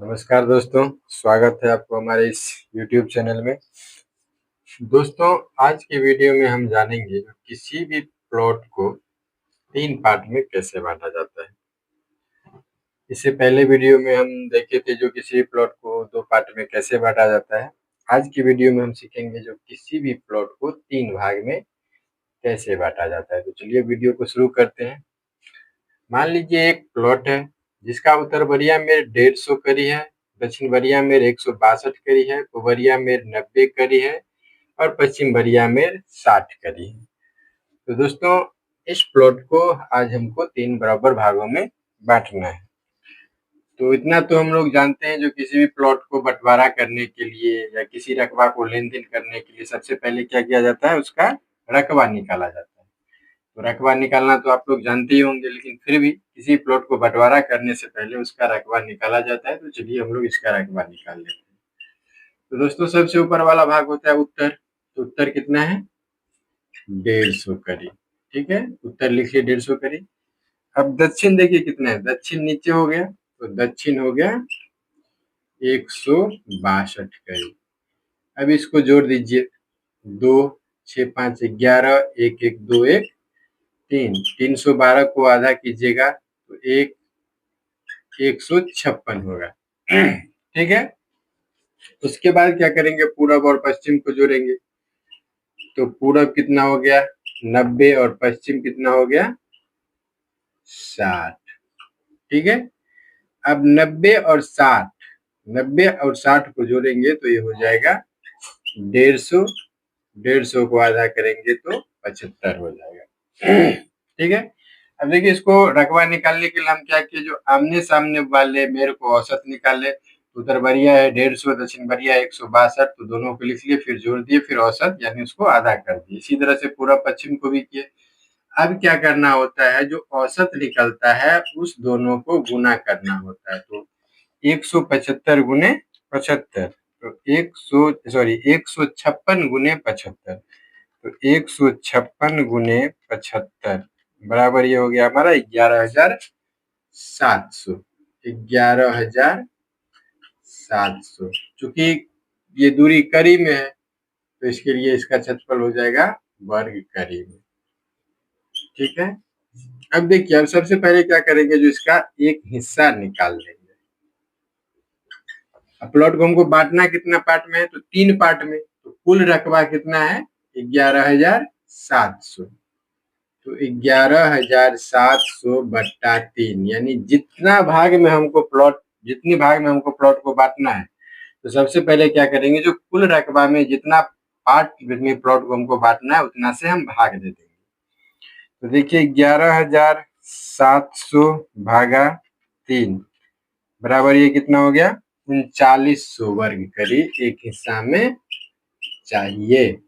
नमस्कार दोस्तों, स्वागत है आपको हमारे इस YouTube चैनल में। दोस्तों, आज की वीडियो में हम जानेंगे किसी भी प्लॉट को 3 पार्ट में कैसे बाँटा जाता है। इससे पहले वीडियो में हम देखे थे जो किसी भी प्लॉट को 2 पार्ट में कैसे बाँटा जाता है। आज की वीडियो में हम सीखेंगे जो किसी भी प्लॉट को 3 भाग में कैसे बाँटा जाता है। तो चलिए वीडियो को शुरू करते हैं। मान लीजिए एक प्लॉट है जिसका उत्तर बरिया में 150 करी है, दक्षिण बरिया में 162 करी है, पूर्व बरिया में 90 करी है और पश्चिम बरिया में 60 करी है। तो दोस्तों, इस प्लॉट को आज हमको 3 बराबर भागों में बांटना है। तो इतना तो हम लोग जानते हैं, जो किसी भी प्लॉट को बंटवारा करने के लिए या किसी रकबा को लेन देन करने के लिए सबसे पहले क्या किया जाता है, उसका रकबा निकाला जाता है। तो रकबा निकालना तो आप लोग जानते ही होंगे, लेकिन फिर भी किसी प्लॉट को बंटवारा करने से पहले उसका रकबा निकाला जाता है। तो चलिए हम लोग इसका रकबा निकाल लेते हैं। तो दोस्तों, सबसे ऊपर वाला भाग होता है उत्तर। तो उत्तर कितना है? 150 करी। ठीक है, उत्तर लिखिए 150 करी। अब दक्षिण देखिए कितना है, दक्षिण नीचे हो गया, तो दक्षिण हो गया 162 करी। अब इसको जोड़ दीजिए, 2 6 5 11 1 1 2 1 3 312 को आधा कीजिएगा तो 156 होगा। ठीक है, उसके बाद क्या करेंगे, पूरब और पश्चिम को जोड़ेंगे। तो पूरब कितना हो गया 90 और पश्चिम कितना हो गया 60। ठीक है, अब 90 और 60 को जोड़ेंगे तो ये हो जाएगा 150। 150 को आधा करेंगे तो 75 हो जाएगा। ठीक है, अब देखिए इसको रकबा निकालने के लिए हम क्या किए, जो आमने सामने वाले मेरे को औसत निकाले। उत्तर बरिया है 150, दक्षिण बरिया 162, तो दोनों को लिख लिए, फिर जोड़ दिए, फिर औसत यानी उसको आधा कर दिए। इसी तरह से पूरा पश्चिम को भी किए। अब क्या करना होता है, जो औसत निकलता है उस दोनों को गुना करना होता है। तो 175 गुने 75, तो 156 गुने 75, तो 156 गुने 75 बराबर ये हो गया हमारा 11,700। 11,700, चूंकि ये दूरी करी में है तो इसके लिए इसका क्षेत्रफल हो जाएगा वर्ग करी में। ठीक है, अब देखिए, अब सबसे पहले क्या करेंगे, जो इसका एक हिस्सा निकाल लेंगे। अब प्लॉट को हमको बांटना कितना पार्ट में है, तो 3 पार्ट में। तो कुल रकबा कितना है 11,700। तो 11,700 बट्टा 3, यानी जितना भाग में हमको प्लॉट को बांटना है, तो सबसे पहले क्या करेंगे, जो कुल रकबा में जितना पार्ट में प्लॉट को हमको बांटना है उतना से हम भाग दे देंगे। तो देखिए 11,700 भागा 3 बराबर ये कितना हो गया 3900 वर्ग करी एक हिस्सा में चाहिए।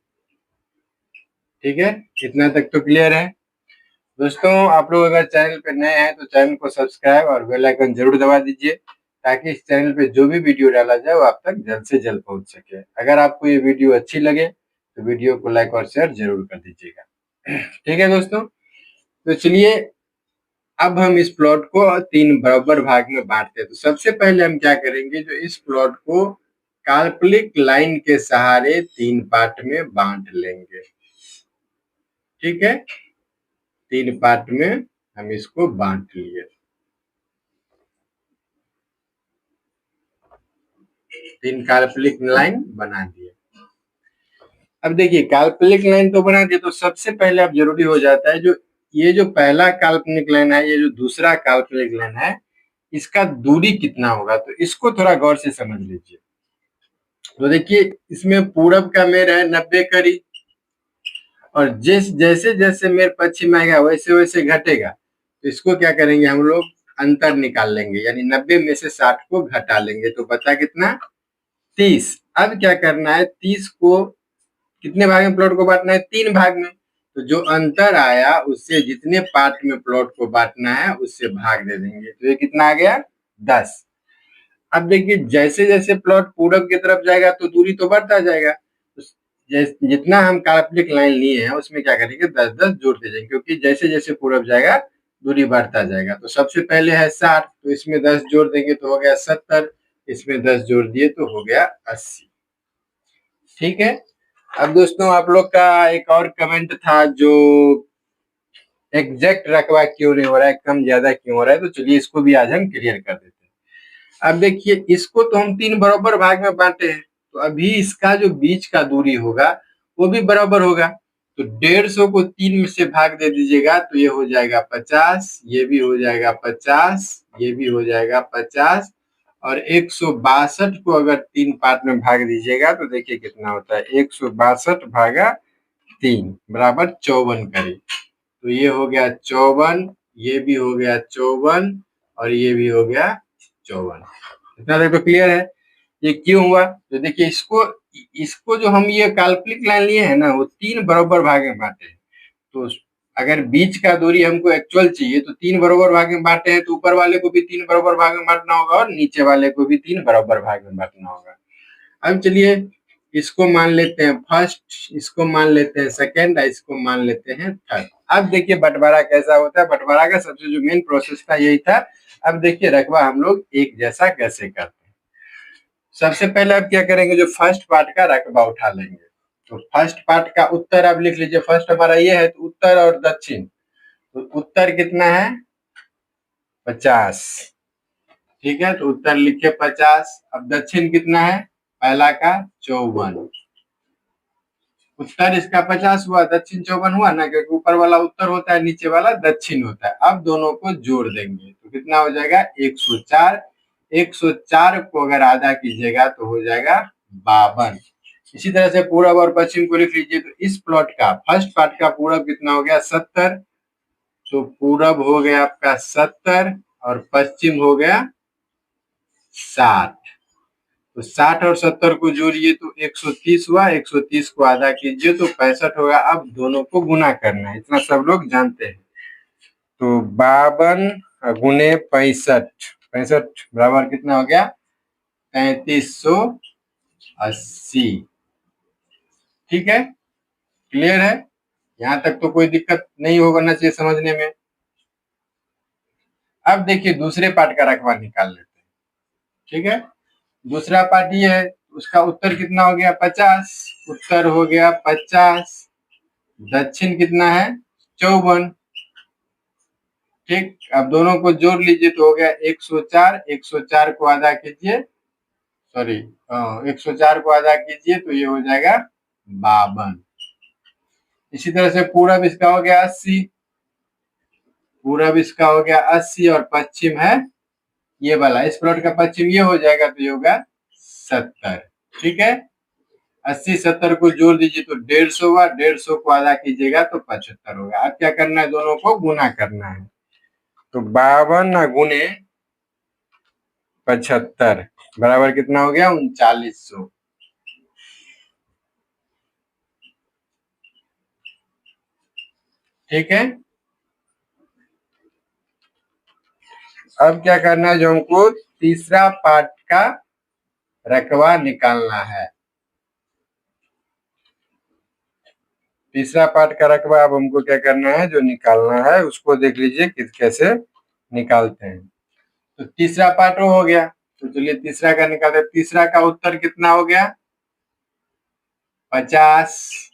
ठीक है, इतना तक तो क्लियर है। दोस्तों, आप लोग अगर चैनल पे नए हैं तो चैनल को सब्सक्राइब और बेल आइकन जरूर दबा दीजिए, ताकि इस चैनल पे जो भी वीडियो डाला जाए वो आप तक जल्द से जल्द पहुंच सके। अगर आपको ये वीडियो अच्छी लगे तो वीडियो को लाइक और शेयर जरूर कर दीजिएगा। ठीक है दोस्तों, तो चलिए अब हम इस प्लॉट को 3 बराबर भाग में बांटते हैं। तो सबसे पहले हम क्या करेंगे, जो इस प्लॉट को काल्पनिक लाइन के सहारे 3 पार्ट में बांट लेंगे। ठीक है, 3 पार्ट में हम इसको बांट लिए। 3 काल्पनिक लाइन बना दिए। अब देखिए, काल्पनिक लाइन तो बना दिए, तो सबसे पहले अब जरूरी हो जाता है, जो ये जो पहला काल्पनिक लाइन है, ये जो दूसरा काल्पनिक लाइन है, इसका दूरी कितना होगा, तो इसको थोड़ा गौर से समझ लीजिए। तो देखिए, इसमें पूरब का मेर है 90 करी, और जैसे जैसे मेर पश्चिम आएगा वैसे वैसे घटेगा। तो इसको क्या करेंगे, हम लोग अंतर निकाल लेंगे, यानी 90 में से 60 को घटा लेंगे, तो बचा कितना 30। अब क्या करना है, 30 को कितने भाग में प्लॉट को बांटना है, 3 भाग में। तो जो अंतर आया उससे जितने पार्ट में प्लॉट को बांटना है उससे भाग दे देंगे, तो ये कितना आ गया 10। अब देखिए, जैसे जैसे प्लॉट पूरब की तरफ जाएगा तो दूरी तो बढ़ता जाएगा। जितना हम काल्पनिक लाइन लिए हैं उसमें क्या करेंगे 10-10 जोड़ते जाएंगे, क्योंकि जैसे जैसे पूरब जाएगा दूरी बढ़ता जाएगा। तो सबसे पहले है 60, तो इसमें 10 जोड़ देंगे तो हो गया 70। इसमें 10 जोड़ दिए तो हो गया 80। ठीक है। अब दोस्तों आप लोग का एक और कमेंट था जो एग्जैक्ट रकबा क्यों नहीं हो रहा है, कम ज्यादा क्यों हो रहा है, तो चलिए इसको भी आज हम क्लियर कर देते हैं। अब देखिए इसको तो हम 3 बराबर भाग में बांटे हैं, तो अभी इसका जो बीच का दूरी होगा वो भी बराबर होगा। तो 150 को 3 में से भाग दे दीजिएगा तो ये हो जाएगा 50, ये भी हो जाएगा 50, ये भी हो जाएगा 50, और 162 को अगर 3 पार्ट में भाग दीजिएगा तो देखिए कितना होता है, 162 भागा 3 बराबर 54 करीब। तो ये हो गया 54, ये भी हो गया 54, और ये भी हो गया 54। इतना तक तो क्लियर है। ये क्यों हुआ, तो देखिए इसको इसको जो हम ये काल्पनिक लाइन लिए है ना, वो 3 बराबर भाग में बांटे हैं। तो अगर बीच का दूरी हमको एक्चुअल चाहिए तो 3 बराबर भाग में बांटे हैं, तो ऊपर वाले को भी 3 बराबर भाग में बांटना होगा और नीचे वाले को भी 3 बराबर भाग में बांटना होगा। अब चलिए इसको मान लेते हैं फर्स्ट, इसको मान लेते हैं सेकंड, इसको मान लेते हैं थर्ड। अब देखिए बंटवारा कैसा होता है। बंटवारा का सबसे जो मेन प्रोसेस था यही था। अब देखिए रकबा हम लोग एक जैसा कैसे करते हैं। सबसे पहले अब क्या करेंगे, जो फर्स्ट पार्ट का रकबा उठा लेंगे। तो फर्स्ट पार्ट का उत्तर आप लिख लीजिए। फर्स्ट हमारा ये है, तो उत्तर और दक्षिण, तो उत्तर कितना है 50। ठीक है, तो उत्तर लिखे 50। अब दक्षिण कितना है, पहला का 54। उत्तर इसका 50 हुआ, दक्षिण 54 हुआ ना, क्योंकि ऊपर वाला उत्तर होता है, नीचे वाला दक्षिण होता है। अब दोनों को जोड़ देंगे तो कितना हो जाएगा 104। 104 को अगर आधा कीजिएगा तो हो जाएगा 52। इसी तरह से पूरब और पश्चिम को लिख लीजिए। तो इस प्लॉट का फर्स्ट पार्ट का पूरब कितना हो गया 70, तो पूरब हो गया आपका 70 और पश्चिम हो गया 60। तो 60 और 70 को जोड़िए तो 130 हुआ, 130 को आधा कीजिए तो 65 होगा। अब दोनों को गुना करना है, इतना सब लोग जानते हैं। तो 52 गुने 65, 65 बराबर कितना हो गया 3380। ठीक है, क्लियर है। यहाँ तक तो कोई दिक्कत नहीं होना चाहिए समझने में। अब देखिए दूसरे पार्ट का रकबा निकाल लेते हैं। ठीक है, दूसरा पार्ट ये है, उसका उत्तर कितना हो गया 50, उत्तर हो गया 50, दक्षिण कितना है 54। ठीक, अब दोनों को जोड़ लीजिए तो हो गया 104। 104 को आधा कीजिए, सॉरी 104 को आधा कीजिए तो ये हो जाएगा 52। इसी तरह से पूरब इसका हो गया 80, पूरब इसका हो गया 80 और पश्चिम है ये वाला, इस प्लॉट का पश्चिम ये हो जाएगा तो ये होगा 70। ठीक है, 80 70 को जोड़ दीजिए तो 150 हुआ, 150 को आधा कीजिएगा तो 75 होगा। अब क्या करना है, दोनों को गुना करना है। तो 52 गुने 75 बराबर कितना हो गया 3900। ठीक है, अब क्या करना है, जो हमको तीसरा पार्ट का रकबा निकालना है। तीसरा पार्ट का रकबा अब हमको क्या करना है, जो निकालना है उसको देख लीजिए कि कैसे निकालते हैं। तो तीसरा पार्ट हो गया, तो चलिए तीसरा का निकालते हैं। तीसरा का उत्तर कितना हो गया 50,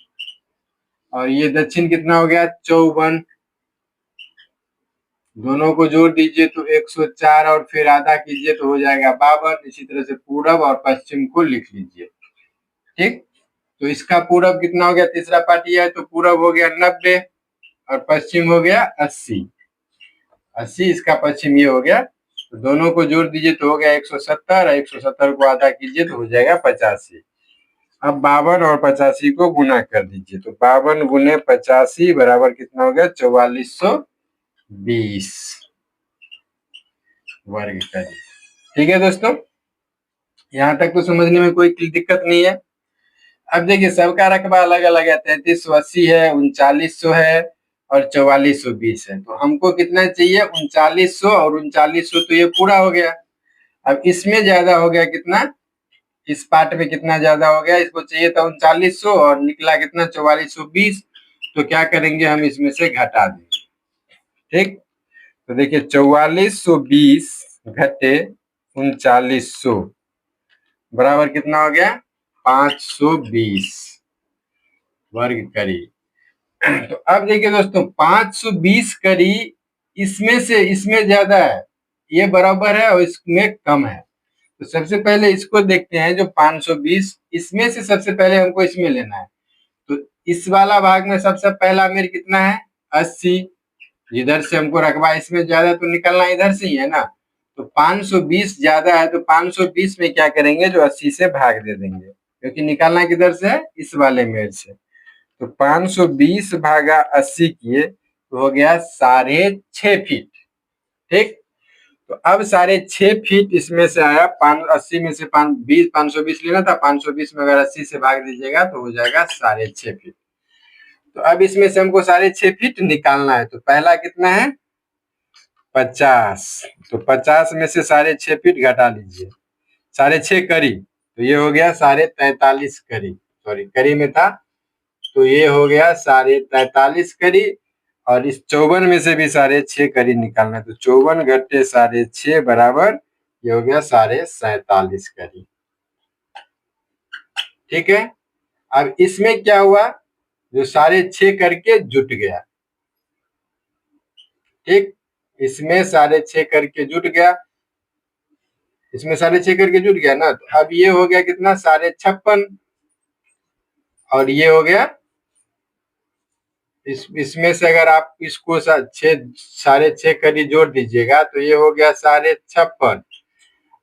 और ये दक्षिण कितना हो गया 54। दोनों को जोड़ दीजिए तो 104 और फिर आधा कीजिए तो हो जाएगा 52। इसी तरह से पूरब और पश्चिम को लिख लीजिए। ठीक, तो इसका पूरब कितना हो गया, तीसरा पार्ट ये है, तो पूरब हो गया 90 और पश्चिम हो गया 80। 80 इसका पश्चिम ये हो गया, तो दोनों को जोड़ दीजिए तो हो गया 170, 170 को आधा कीजिए तो हो जाएगा 85। अब 52 और 85 को गुना कर दीजिए, तो 52 गुने 85 बराबर कितना हो गया 4420 वर्ग करी। ठीक है दोस्तों, यहाँ तक तो समझने में कोई दिक्कत नहीं है। अब देखिए सबका रकबा अलग अलग है, 3380 है, 3900 है और 4420 है। तो हमको कितना चाहिए 3900 और 3900, तो ये पूरा हो गया। अब इसमें ज्यादा हो गया कितना, इस पार्ट में कितना ज्यादा हो गया, इसको चाहिए था 3900 और निकला कितना 4420। तो क्या करेंगे, हम इसमें से घटा देंगे। ठीक, तो देखिए 4420 घटे 3900 बराबर कितना हो गया 520 वर्ग करी। तो अब देखिए दोस्तों 520 करी इसमें से इसमें ज्यादा है, ये बराबर है और इसमें कम है। तो सबसे पहले इसको देखते हैं, जो 520 इसमें से सबसे पहले हमको इसमें लेना है। तो इस वाला भाग में सबसे पहला मेर कितना है 80, इधर से हमको रकबा इसमें ज्यादा तो निकलना इधर से ही है ना। तो 520 ज्यादा है तो 520 में क्या करेंगे, जो 80 से भाग दे देंगे, क्योंकि निकालना किधर से है इस वाले मेर से। तो 520 भागा 80 किए तो हो गया 6.5 फीट। ठीक, तो अब 6.5 फीट इसमें से आया। 80 में से 520 लेना था, 520 में अगर 80 से भाग दीजिएगा तो हो जाएगा 6.5 फीट। तो अब इसमें से हमको 6.5 फीट निकालना है। तो पहला कितना है 50, तो 50 में से 6.5 फीट घटा लीजिए, 6.5 करी तो ये हो गया 43.5 करी, सॉरी करी में था, तो ये हो गया 43.5 करी। और इस 54 में से भी 6.5 करी निकालना है, तो 54 घटे 6.5 बराबर ये हो गया 47.5 करी। ठीक है, अब इसमें क्या हुआ, जो 6.5 करके जुट गया। ठीक, इसमें 6.5 करके जुट गया, इसमें 6.5 करके जुट गया ना। तो अब ये हो गया कितना 56, और ये हो गया इसमें से अगर आप इसको 6.5 करी जोड़ दीजिएगा तो ये हो गया 56,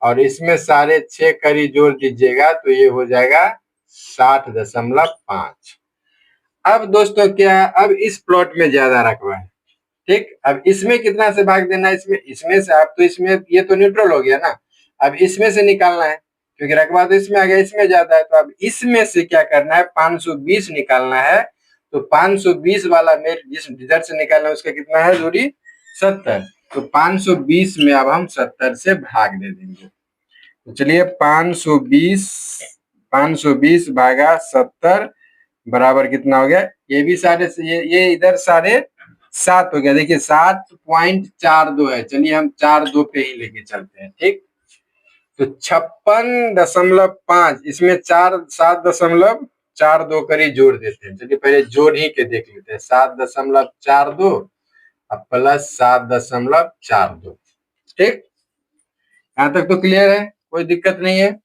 और इसमें 6.5 करी जोड़ दीजिएगा तो ये हो जाएगा 60.5। अब दोस्तों क्या, अब इस प्लॉट में ज्यादा रकबा है। ठीक, अब इसमें कितना से भाग देना है, इसमें से आप, तो इसमें ये तो न्यूट्रल हो गया ना। अब इसमें से निकालना है, क्योंकि रकबा तो इसमें आ गया, इसमें ज्यादा है। तो अब इसमें से क्या करना है 520 निकालना है। तो 520 वाला मेल जिधर से निकालना है उसका कितना है दूरी 70। तो 520 में अब हम 70 से भाग दे देंगे। तो चलिए 520 भागा 70 बराबर कितना हो गया, ये भी ये इधर 7.5 हो गया। देखिए 7.42 है, चलिए हम 4.2 पे ही लेके चलते हैं। ठीक, तो 56.5 इसमें 7.42 करी जोड़ देते हैं। चलिए पहले जोड़ ही के देख लेते हैं, 7.42 अब प्लस 7.42। ठीक, यहाँ तक तो क्लियर है, कोई दिक्कत नहीं है।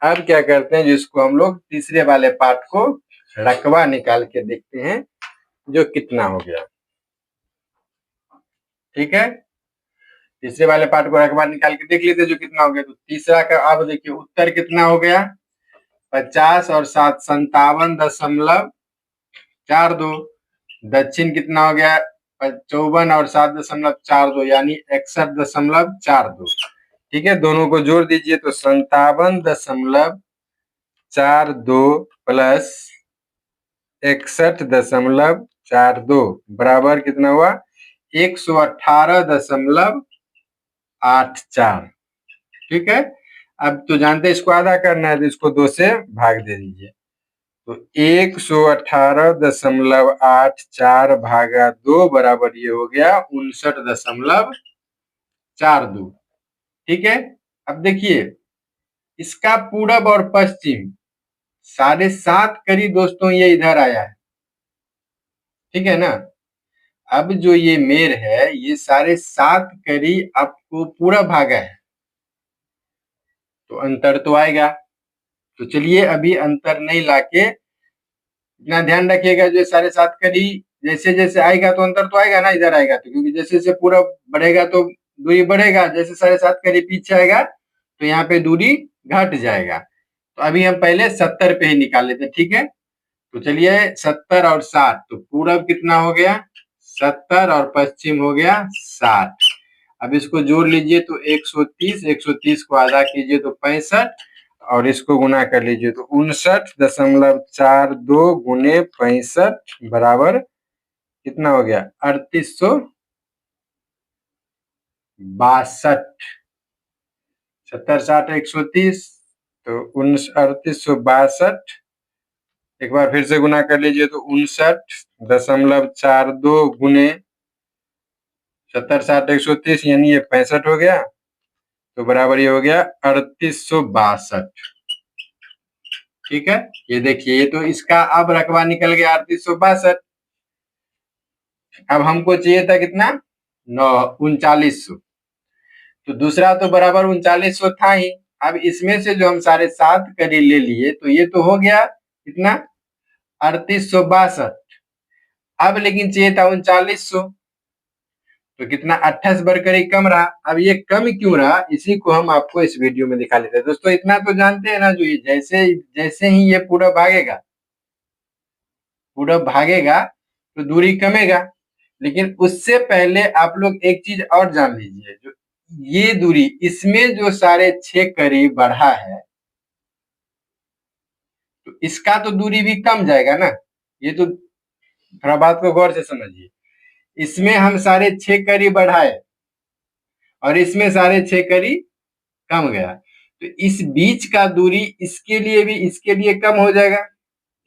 अब क्या करते हैं, जिसको हम लोग तीसरे वाले पार्ट को रकबा निकाल के देखते हैं जो कितना हो गया। ठीक है, तीसरे वाले पार्ट को रकबा निकाल के देख लेते हैं जो कितना हो गया। तो तीसरा का अब देखिए उत्तर कितना हो गया 50 और 7 57.42। दक्षिण कितना हो गया 54 और 7.42 यानी 61.42। ठीक है, दोनों को जोड़ दीजिए तो 57.42 प्लस 61.42 बराबर कितना हुआ 118.84। ठीक है, अब तो जानते हैं इसको आधा करना है, तो इसको 2 से भाग दे दीजिए। तो 118.84 भागा 2 बराबर ये हो गया 59.42। ठीक है, अब देखिए इसका पूरब और पश्चिम 7.5 करी दोस्तों ये इधर आया है। ठीक है ना, अब जो ये मेर है ये 7.5 करी आपको पूरा भागा है, तो अंतर तो आएगा। तो चलिए अभी अंतर नहीं लाके इतना ध्यान रखिएगा, जो 7.5 करी जैसे जैसे आएगा तो अंतर तो आएगा ना, इधर आएगा तो, क्योंकि जैसे जैसे पूरा बढ़ेगा तो दूरी बढ़ेगा, जैसे 7.5 करी पीछे आएगा तो यहाँ पे दूरी घट जाएगा। तो अभी हम पहले 70 पे ही निकाल लेते हैं। ठीक है, तो चलिए 70 और 60, तो पूरब कितना हो गया 70 और पश्चिम हो गया 60। अब इसको जोड़ लीजिए तो 130, 130 को आधा कीजिए तो 65, और इसको गुना कर लीजिए तो 59.42 गुने 65 बराबर कितना हो गया 3862। 70 60 130 तो 3862। एक बार फिर से गुना कर लीजिए तो 59.42 गुने 70 60 130 यानी ये 65 हो गया। तो बराबर ये हो गया 3862। ठीक है, ये देखिए, ये तो इसका अब रकबा निकल गया 3862। अब हमको चाहिए था कितना, 3900। तो दूसरा तो बराबर 3900 था ही। अब इसमें से जो हम 7.5 करी ले लिए, तो ये तो हो गया कितना, 3862। अब लेकिन चाहिए था 3900, तो कितना, 28 बरकरी कम रहा। अब ये कम क्यों रहा, इसी को हम आपको इस वीडियो में दिखा लेते हैं। दोस्तों इतना तो जानते हैं ना, जो ये जैसे जैसे ही ये पूरा भागेगा, तो दूरी कमेगा। लेकिन उससे पहले आप लोग एक चीज और जान लीजिए, जो ये दूरी, इसमें जो 6.5 करीब बढ़ा है, तो इसका तो दूरी भी कम जाएगा ना। ये तो थोड़ा बात को गौर से समझिए। इसमें हम 6.5 करीब बढ़ाए और इसमें 6.5 करीब कम गया, तो इस बीच का दूरी इसके लिए भी, इसके लिए कम हो जाएगा,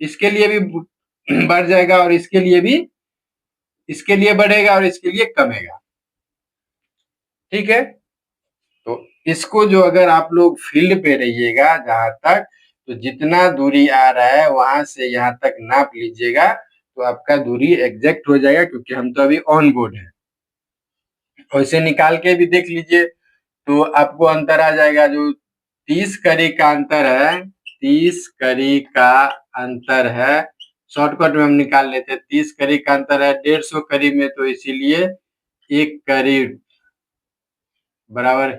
इसके लिए भी बढ़ जाएगा, और इसके लिए भी, इसके लिए बढ़ेगा और इसके लिए कमेगा। ठीक है, तो इसको जो अगर आप लोग फील्ड पे रहिएगा जहां तक, तो जितना दूरी आ रहा है वहां से यहाँ तक नाप लीजिएगा, तो आपका दूरी एग्जैक्ट हो जाएगा, क्योंकि हम तो अभी ऑन बोर्ड है। वैसे निकाल के भी देख लीजिए, तो आपको अंतर आ जाएगा। जो 30 करी का अंतर है, 30 करी का अंतर है, शॉर्टकट में हम निकाल लेते हैं। 30 करी का अंतर है 150 करी में, तो इसीलिए 1 करी बराबर,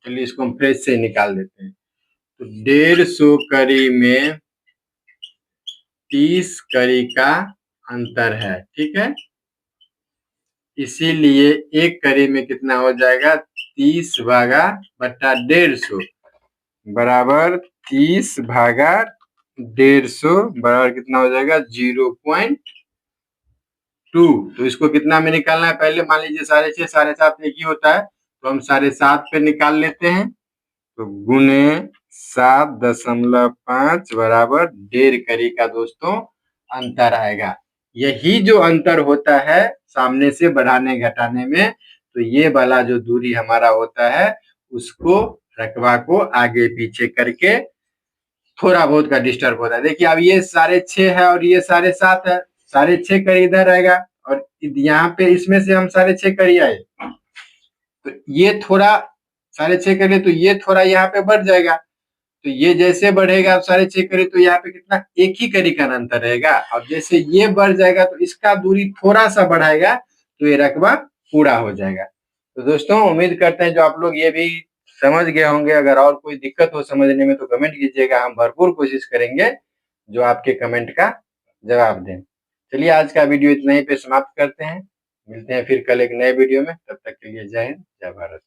चलिए इसको हम फ्रेश से निकाल देते हैं। तो 150 करी में 30 करी का अंतर है। ठीक है, इसीलिए 1 करी में कितना हो जाएगा, 30 भागा बट्टा 150 बराबर 30 भागा 150 बराबर कितना हो जाएगा, 0.2। तो इसको कितना में निकालना है, पहले मान लीजिए 6.5 7.5 एक ही होता है, तो हम 7.5 पे निकाल लेते हैं। तो गुने 7.5 बराबर 1.5 करी का दोस्तों अंतर आएगा। यही जो अंतर होता है सामने से बढ़ाने घटाने में, तो ये वाला जो दूरी हमारा होता है, उसको रकबा को आगे पीछे करके थोड़ा बहुत का डिस्टर्ब होता है। देखिए अब ये 6.5 है और ये 7.5 है, 6.5 कर इधर आएगा और यहाँ पे इसमें से हम 6.5 करी आए, तो ये थोड़ा 6.5 करिए, तो ये थोड़ा यहाँ पे बढ़ जाएगा। तो ये जैसे बढ़ेगा, अब 6.5 करी, तो यहाँ पे कितना, 1 ही करी का अंतर रहेगा। और जैसे ये बढ़ जाएगा, तो इसका दूरी थोड़ा सा बढ़ाएगा, तो ये रकबा पूरा हो जाएगा। तो दोस्तों उम्मीद करते हैं जो आप लोग ये भी समझ गए होंगे। अगर और कोई दिक्कत हो समझने में तो कमेंट कीजिएगा, हम भरपूर कोशिश करेंगे जो आपके कमेंट का जवाब दें। चलिए आज का वीडियो इतना ही पे समाप्त करते हैं, मिलते हैं फिर कल एक नए वीडियो में। तब तक के लिए जय हिंद, जय भारत।